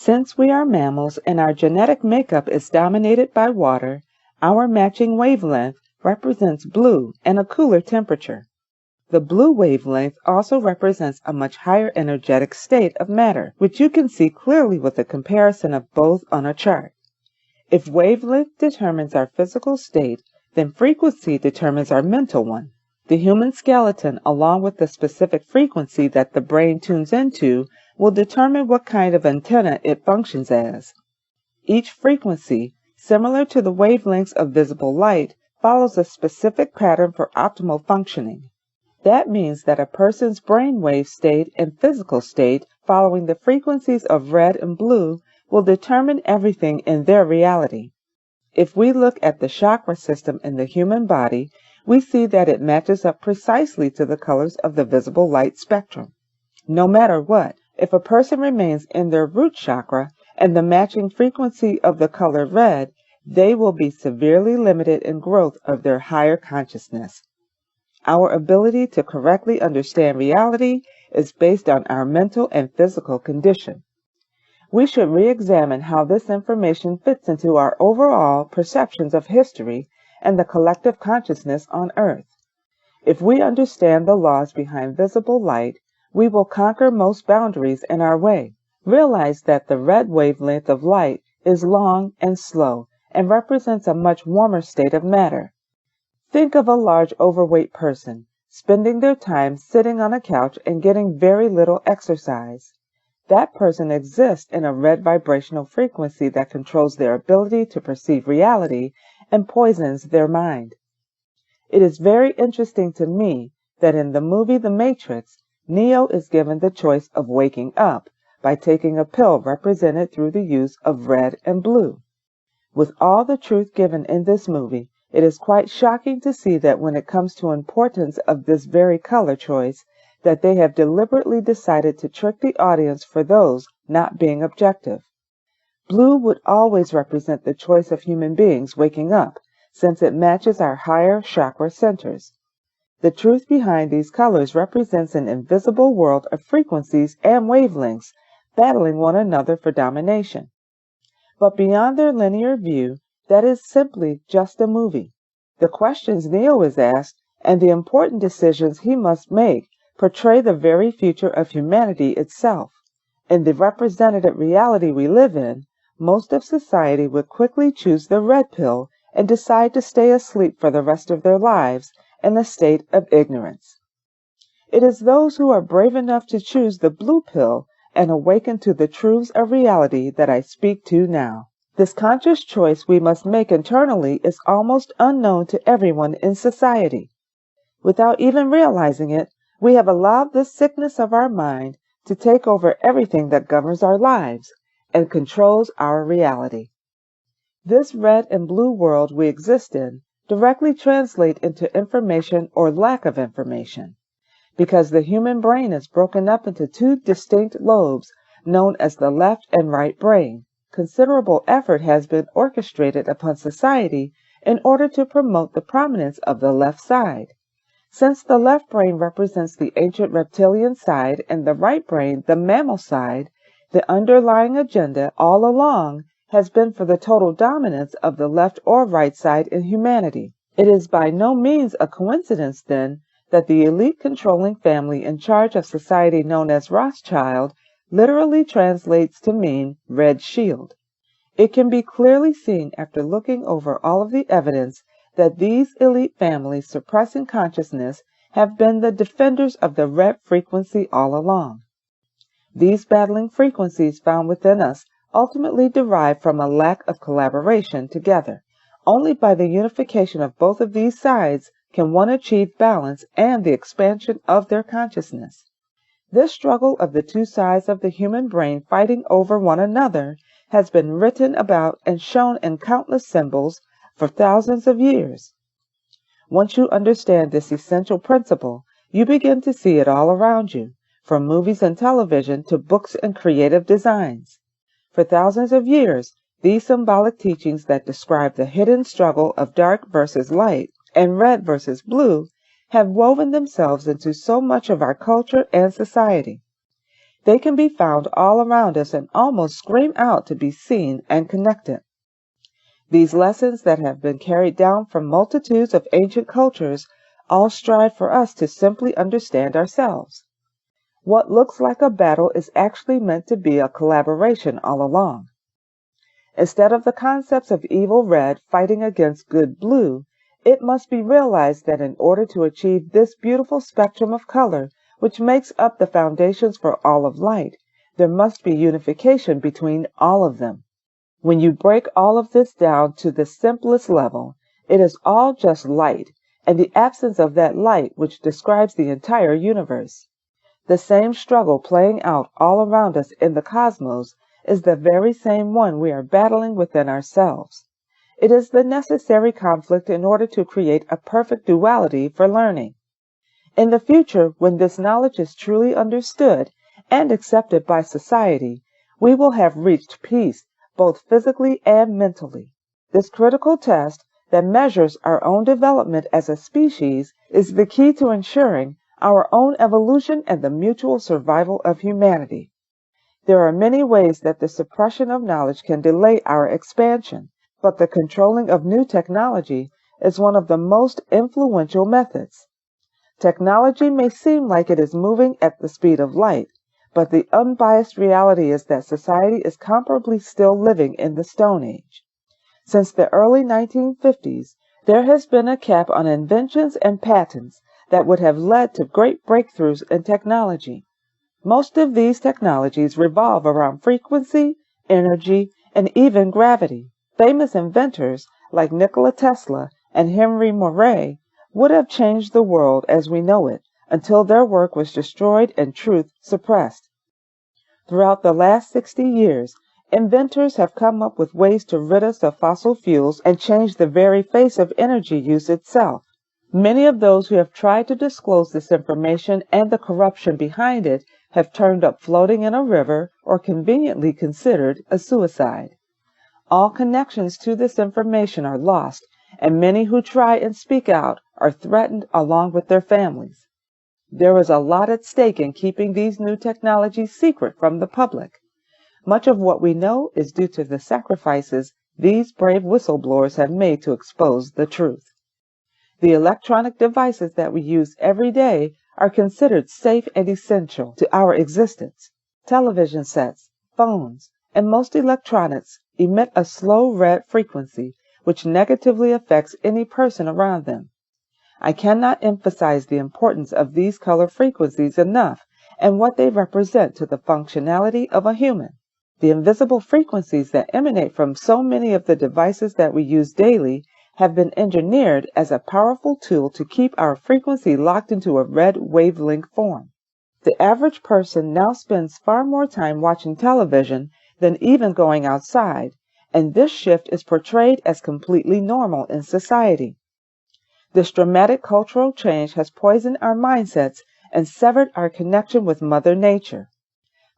Since we are mammals and our genetic makeup is dominated by water, our matching wavelength represents blue and a cooler temperature. The blue wavelength also represents a much higher energetic state of matter, which you can see clearly with a comparison of both on a chart. If wavelength determines our physical state, then frequency determines our mental one. The human skeleton, along with the specific frequency that the brain tunes into, will determine what kind of antenna it functions as. Each frequency, similar to the wavelengths of visible light, follows a specific pattern for optimal functioning. That means that a person's brainwave state and physical state following the frequencies of red and blue will determine everything in their reality. If we look at the chakra system in the human body, we see that it matches up precisely to the colors of the visible light spectrum. No matter what, if a person remains in their root chakra and the matching frequency of the color red, they will be severely limited in growth of their higher consciousness. Our ability to correctly understand reality is based on our mental and physical condition. We should re-examine how this information fits into our overall perceptions of history and the collective consciousness on Earth. If we understand the laws behind visible light, we will conquer most boundaries in our way. Realize that the red wavelength of light is long and slow and represents a much warmer state of matter. Think of a large overweight person spending their time sitting on a couch and getting very little exercise. That person exists in a red vibrational frequency that controls their ability to perceive reality and poisons their mind. It is very interesting to me that in the movie The Matrix, Neo is given the choice of waking up by taking a pill represented through the use of red and blue. With all the truth given in this movie, it is quite shocking to see that when it comes to importance of this very color choice, that they have deliberately decided to trick the audience for those not being objective. Blue would always represent the choice of human beings waking up, since it matches our higher chakra centers. The truth behind these colors represents an invisible world of frequencies and wavelengths battling one another for domination. But beyond their linear view, that is simply just a movie. The questions Neo is asked and the important decisions he must make portray the very future of humanity itself. In the representative reality we live in, most of society would quickly choose the red pill and decide to stay asleep for the rest of their lives in a state of ignorance. It is those who are brave enough to choose the blue pill and awaken to the truths of reality that I speak to now. This conscious choice we must make internally is almost unknown to everyone in society. Without even realizing it, we have allowed the sickness of our mind to take over everything that governs our lives and controls our reality. This red and blue world we exist in directly translate into information or lack of information. Because the human brain is broken up into two distinct lobes known as the left and right brain, considerable effort has been orchestrated upon society in order to promote the prominence of the left side. Since the left brain represents the ancient reptilian side and the right brain the mammal side, the underlying agenda all along has been for the total dominance of the left or right side in humanity. It is by no means a coincidence, then, that the elite controlling family in charge of society known as Rothschild literally translates to mean red shield. It can be clearly seen after looking over all of the evidence that these elite families suppressing consciousness have been the defenders of the red frequency all along. These battling frequencies found within us ultimately derive from a lack of collaboration together. Only by the unification of both of these sides can one achieve balance and the expansion of their consciousness. This struggle of the two sides of the human brain fighting over one another has been written about and shown in countless symbols for thousands of years. Once you understand this essential principle, you begin to see it all around you, from movies and television to books and creative designs. For thousands of years, these symbolic teachings that describe the hidden struggle of dark versus light and red versus blue have woven themselves into so much of our culture and society. They can be found all around us and almost scream out to be seen and connected. These lessons that have been carried down from multitudes of ancient cultures all strive for us to simply understand ourselves. What looks like a battle is actually meant to be a collaboration all along. Instead of the concepts of evil red fighting against good blue, it must be realized that in order to achieve this beautiful spectrum of color, which makes up the foundations for all of light, there must be unification between all of them. When you break all of this down to the simplest level, it is all just light, and the absence of that light which describes the entire universe. The same struggle playing out all around us in the cosmos is the very same one we are battling within ourselves. It is the necessary conflict in order to create a perfect duality for learning. In the future, when this knowledge is truly understood and accepted by society, we will have reached peace both physically and mentally. This critical test that measures our own development as a species is the key to ensuring our own evolution and the mutual survival of humanity. There are many ways that the suppression of knowledge can delay our expansion, but the controlling of new technology is one of the most influential methods. Technology may seem like it is moving at the speed of light, but the unbiased reality is that society is comparably still living in the Stone Age. Since the early 1950s, there has been a cap on inventions and patents that would have led to great breakthroughs in technology. Most of these technologies revolve around frequency, energy, and even gravity. Famous inventors like Nikola Tesla and Henry Moray would have changed the world as we know it until their work was destroyed and truth suppressed. Throughout the last 60 years, inventors have come up with ways to rid us of fossil fuels and change the very face of energy use itself. Many of those who have tried to disclose this information and the corruption behind it have turned up floating in a river or conveniently considered a suicide. All connections to this information are lost, and many who try and speak out are threatened along with their families. There is a lot at stake in keeping these new technologies secret from the public. Much of what we know is due to the sacrifices these brave whistleblowers have made to expose the truth. The electronic devices that we use every day are considered safe and essential to our existence. Television sets, phones, and most electronics emit a slow red frequency which negatively affects any person around them. I cannot emphasize the importance of these color frequencies enough and what they represent to the functionality of a human. The invisible frequencies that emanate from so many of the devices that we use daily have been engineered as a powerful tool to keep our frequency locked into a red wavelength form. The average person now spends far more time watching television than even going outside, and this shift is portrayed as completely normal in society. This dramatic cultural change has poisoned our mindsets and severed our connection with Mother Nature.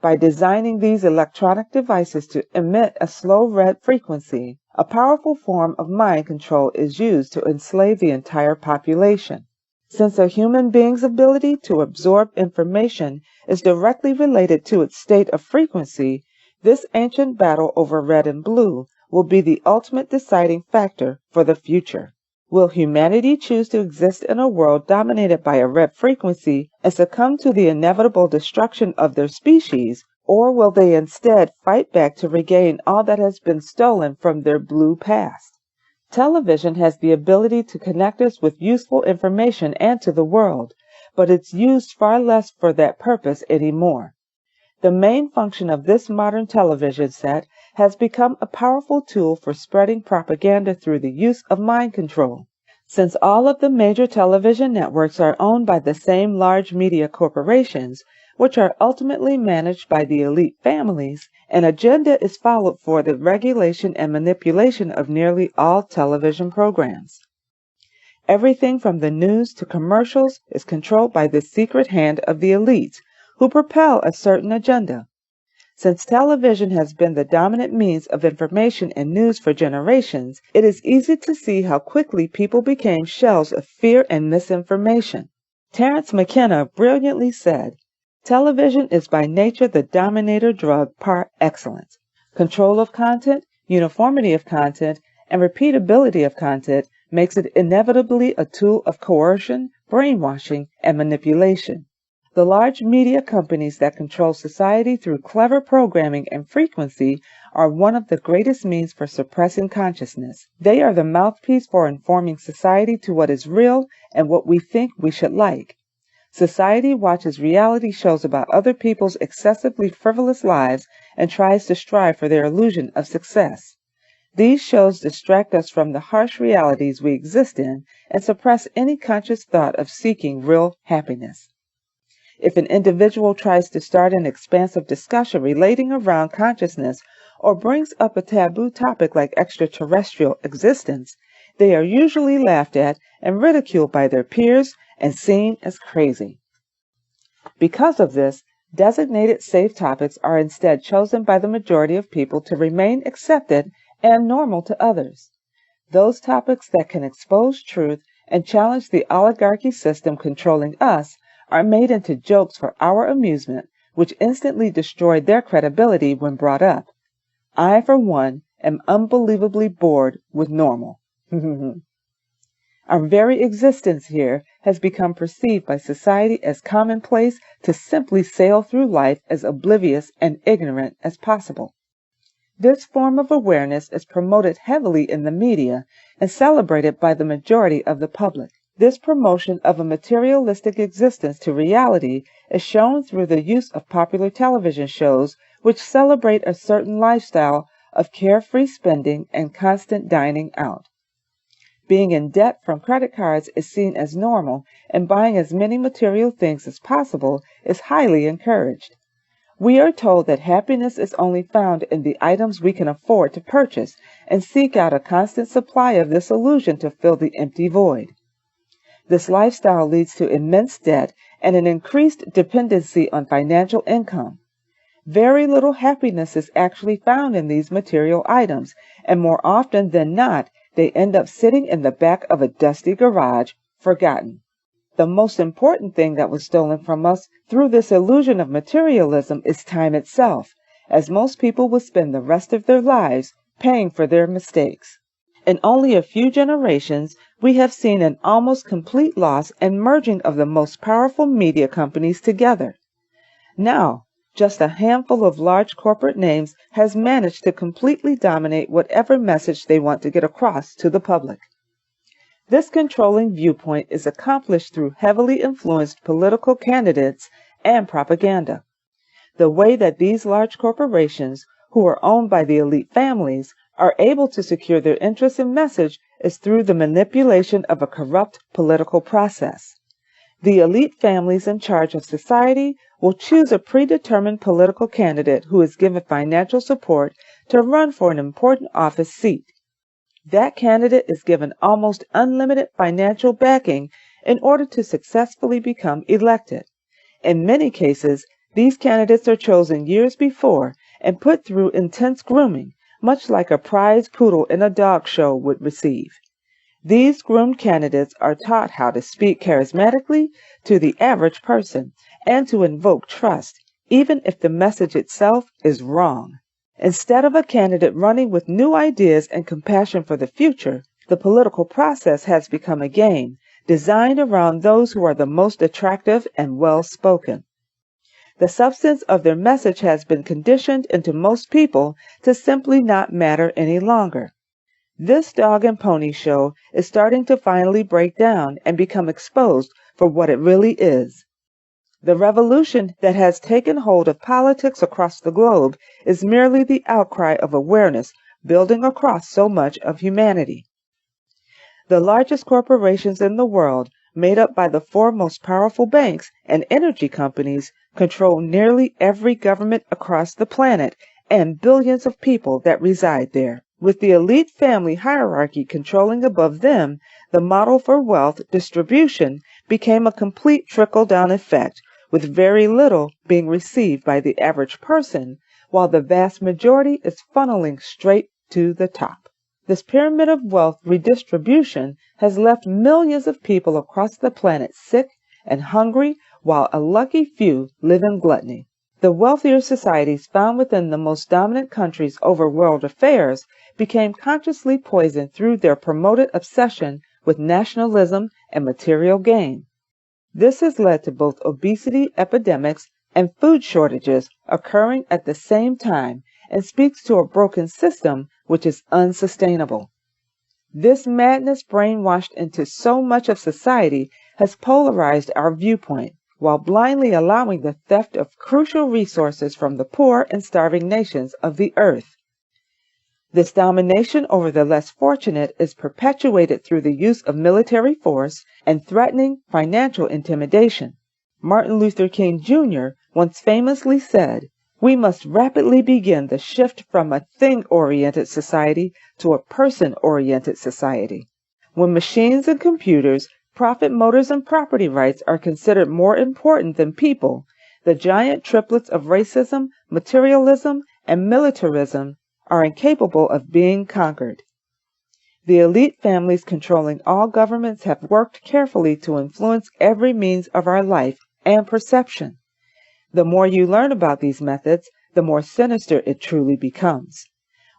By designing these electronic devices to emit a slow red frequency, a powerful form of mind control is used to enslave the entire population. Since a human being's ability to absorb information is directly related to its state of frequency, this ancient battle over red and blue will be the ultimate deciding factor for the future. Will humanity choose to exist in a world dominated by a red frequency and succumb to the inevitable destruction of their species, or will they instead fight back to regain all that has been stolen from their blue past? Television has the ability to connect us with useful information and to the world, but it's used far less for that purpose anymore. The main function of this modern television set has become a powerful tool for spreading propaganda through the use of mind control. Since all of the major television networks are owned by the same large media corporations, which are ultimately managed by the elite families, an agenda is followed for the regulation and manipulation of nearly all television programs. Everything from the news to commercials is controlled by the secret hand of the elites, who propel a certain agenda. Since television has been the dominant means of information and news for generations, it is easy to see how quickly people became shells of fear and misinformation. Terence McKenna brilliantly said, Television is by nature the dominator drug par excellence. Control of content, uniformity of content, and repeatability of content makes it inevitably a tool of coercion, brainwashing, and manipulation. The large media companies that control society through clever programming and frequency are one of the greatest means for suppressing consciousness. They are the mouthpiece for informing society to what is real and what we think we should like. Society watches reality shows about other people's excessively frivolous lives and tries to strive for their illusion of success. These shows distract us from the harsh realities we exist in and suppress any conscious thought of seeking real happiness. If an individual tries to start an expansive discussion relating around consciousness or brings up a taboo topic like extraterrestrial existence, they are usually laughed at and ridiculed by their peers and seen as crazy. Because of this, designated safe topics are instead chosen by the majority of people to remain accepted and normal to others. Those topics that can expose truth and challenge the oligarchy system controlling us are made into jokes for our amusement, which instantly destroy their credibility when brought up. I, for one, am unbelievably bored with normal. Our very existence here has become perceived by society as commonplace to simply sail through life as oblivious and ignorant as possible. This form of awareness is promoted heavily in the media and celebrated by the majority of the public. This promotion of a materialistic existence to reality is shown through the use of popular television shows which celebrate a certain lifestyle of carefree spending and constant dining out. Being in debt from credit cards is seen as normal, and buying as many material things as possible is highly encouraged. We are told that happiness is only found in the items we can afford to purchase and seek out a constant supply of this illusion to fill the empty void. This lifestyle leads to immense debt and an increased dependency on financial income. Very little happiness is actually found in these material items, and more often than not, they end up sitting in the back of a dusty garage, forgotten. The most important thing that was stolen from us through this illusion of materialism is time itself, as most people will spend the rest of their lives paying for their mistakes. In only a few generations, we have seen an almost complete loss and merging of the most powerful media companies together. Now, just a handful of large corporate names has managed to completely dominate whatever message they want to get across to the public. This controlling viewpoint is accomplished through heavily influenced political candidates and propaganda. The way that these large corporations, who are owned by the elite families, are able to secure their interests and message is through the manipulation of a corrupt political process. The elite families in charge of society will choose a predetermined political candidate who is given financial support to run for an important office seat. That candidate is given almost unlimited financial backing in order to successfully become elected. In many cases, these candidates are chosen years before and put through intense grooming, much like a prize poodle in a dog show would receive. These groomed candidates are taught how to speak charismatically to the average person and to invoke trust, even if the message itself is wrong. Instead of a candidate running with new ideas and compassion for the future, the political process has become a game designed around those who are the most attractive and well-spoken. The substance of their message has been conditioned into most people to simply not matter any longer. This dog and pony show is starting to finally break down and become exposed for what it really is. The revolution that has taken hold of politics across the globe is merely the outcry of awareness building across so much of humanity. The largest corporations in the world, made up by the four most powerful banks and energy companies, control nearly every government across the planet and billions of people that reside there. With the elite family hierarchy controlling above them, the model for wealth distribution became a complete trickle-down effect, with very little being received by the average person, while the vast majority is funneling straight to the top. This pyramid of wealth redistribution has left millions of people across the planet sick and hungry while a lucky few live in gluttony. The wealthier societies found within the most dominant countries over world affairs became consciously poisoned through their promoted obsession with nationalism and material gain. This has led to both obesity epidemics and food shortages occurring at the same time and speaks to a broken system which is unsustainable. This madness brainwashed into so much of society has polarized our viewpoint, while blindly allowing the theft of crucial resources from the poor and starving nations of the earth. This domination over the less fortunate is perpetuated through the use of military force and threatening financial intimidation. Martin Luther King Jr. once famously said, "We must rapidly begin the shift from a thing-oriented society to a person-oriented society." When machines and computers, profit motors and property rights are considered more important than people, the giant triplets of racism, materialism, and militarism are incapable of being conquered. The elite families controlling all governments have worked carefully to influence every means of our life and perception. The more you learn about these methods, the more sinister it truly becomes.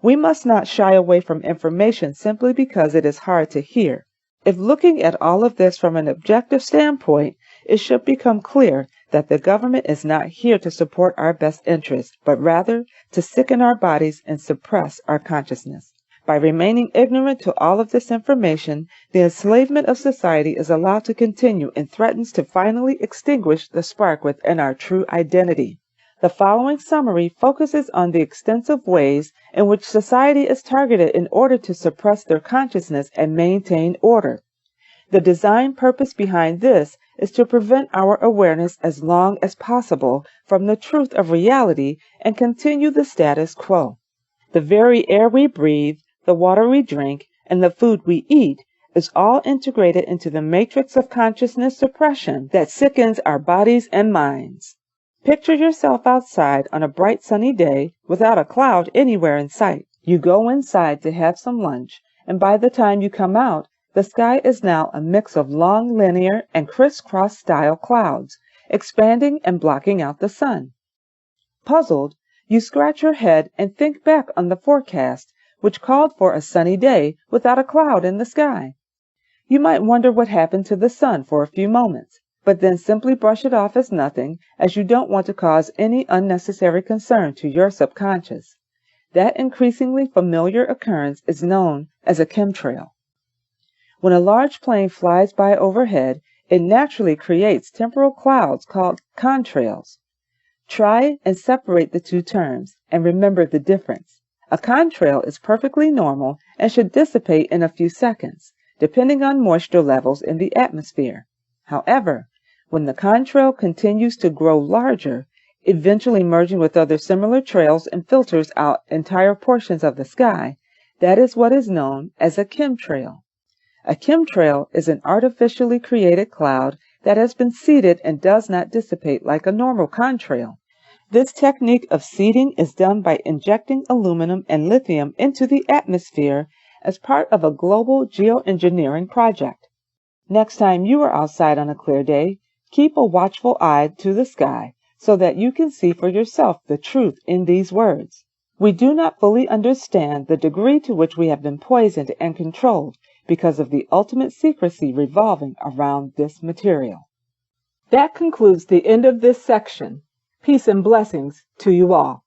We must not shy away from information simply because it is hard to hear. If looking at all of this from an objective standpoint, it should become clear that the government is not here to support our best interests, but rather to sicken our bodies and suppress our consciousness. By remaining ignorant to all of this information, the enslavement of society is allowed to continue and threatens to finally extinguish the spark within our true identity. The following summary focuses on the extensive ways in which society is targeted in order to suppress their consciousness and maintain order. The design purpose behind this is to prevent our awareness as long as possible from the truth of reality and continue the status quo. The very air we breathe, the water we drink, and the food we eat is all integrated into the matrix of consciousness suppression that sickens our bodies and minds. Picture yourself outside on a bright sunny day without a cloud anywhere in sight. You go inside to have some lunch, and by the time you come out, the sky is now a mix of long linear and crisscross style clouds, expanding and blocking out the sun. Puzzled, you scratch your head and think back on the forecast, which called for a sunny day without a cloud in the sky. You might wonder what happened to the sun for a few moments, but then simply brush it off as nothing, as you don't want to cause any unnecessary concern to your subconscious. That increasingly familiar occurrence is known as a chemtrail. When a large plane flies by overhead, it naturally creates temporal clouds called contrails. Try and separate the two terms and remember the difference. A contrail is perfectly normal and should dissipate in a few seconds, depending on moisture levels in the atmosphere. However, when the contrail continues to grow larger, eventually merging with other similar trails and filters out entire portions of the sky, that is what is known as a chemtrail. A chemtrail is an artificially created cloud that has been seeded and does not dissipate like a normal contrail. This technique of seeding is done by injecting aluminum and lithium into the atmosphere as part of a global geoengineering project. Next time you are outside on a clear day, keep a watchful eye to the sky so that you can see for yourself the truth in these words. We do not fully understand the degree to which we have been poisoned and controlled because of the ultimate secrecy revolving around this material. That concludes the end of this section. Peace and blessings to you all.